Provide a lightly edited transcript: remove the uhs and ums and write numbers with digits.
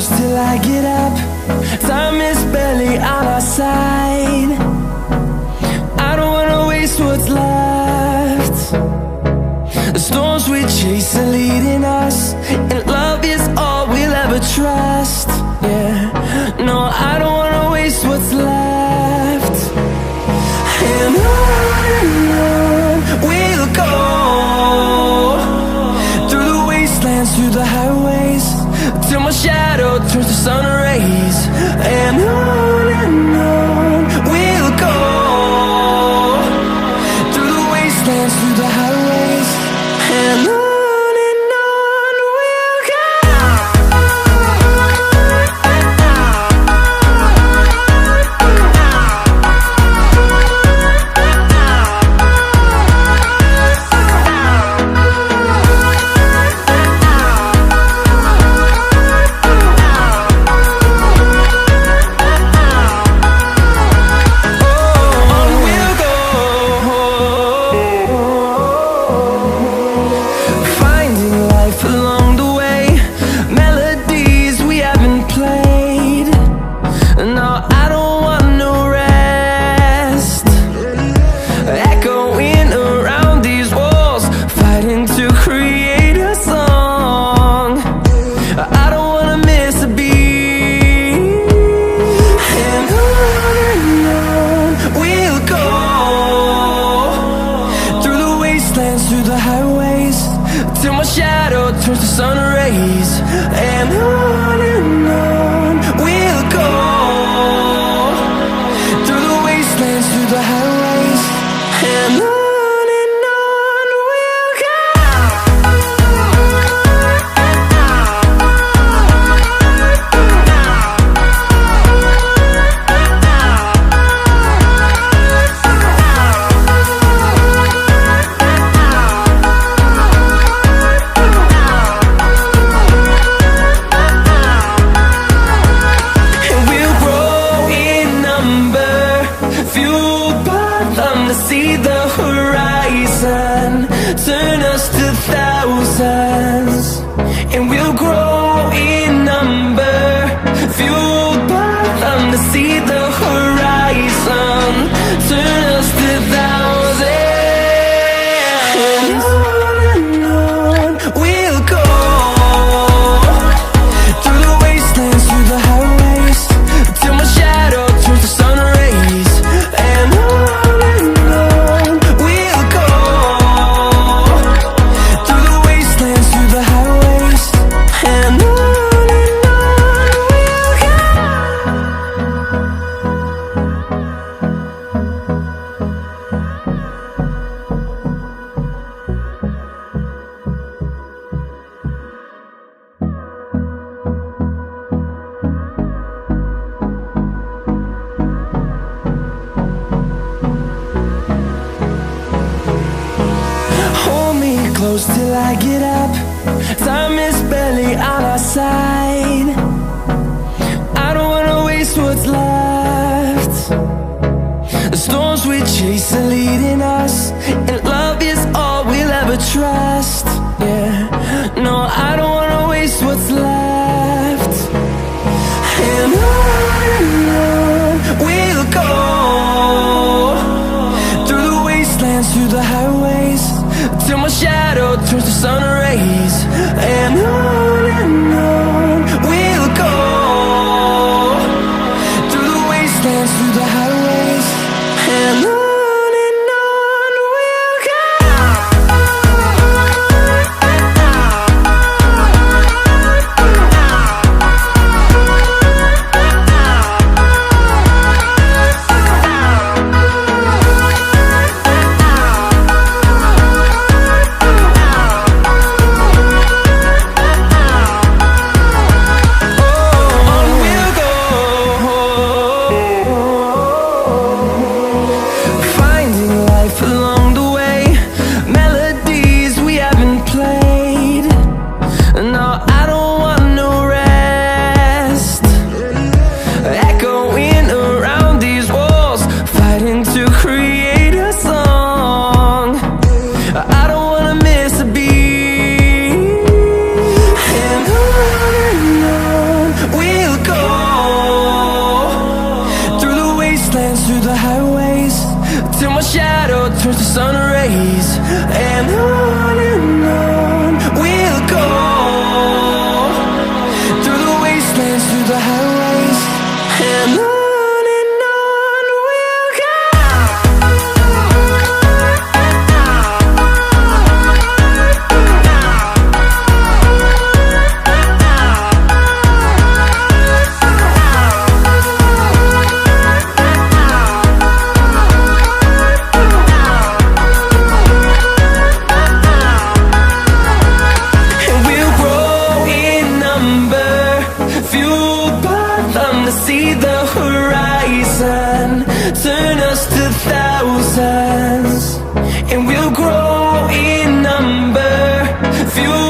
close till I get up. Time is barely on our side. I don't wanna waste what's left. The storms we chase are leading us, and love is all we'll ever trust. Yeah, no, I don't wanna waste what's left. And on we'll go, through the wastelands, through the highways, till my shadow turns to sun rays. And on we'll go, through the wastelands, through the highways, and on we'll go. Through the highways, till my shadow turns to sun rays. And on we'll go, through the wastelands, through the highways, and on we'll go. See the horizon, turn us to thousands, and we'll grow in number, fueled by them. To see the horizon, turn us to thousands, and on we'll go, through the wastelands, through the highways, till my shadow turns to sun rays. And close till I get up. Time is barely on our side. I don't wanna waste what's left. The storms we chase are leading us, and love is all we'll ever trust. Yeah, no, I don't wanna waste what's left. And on we'll go, through the wastelands, through the highways, till my shadow turns to sun rays. And on we'll go, through the wastelands, through the highways, and on we'll go. wastelands, through the highways, till my shadow turns to sun rays. And on we'll go, through the wastelands, through the highways, and on we'll go. See the horizon turn us to thousands, and we'll grow in number, fuel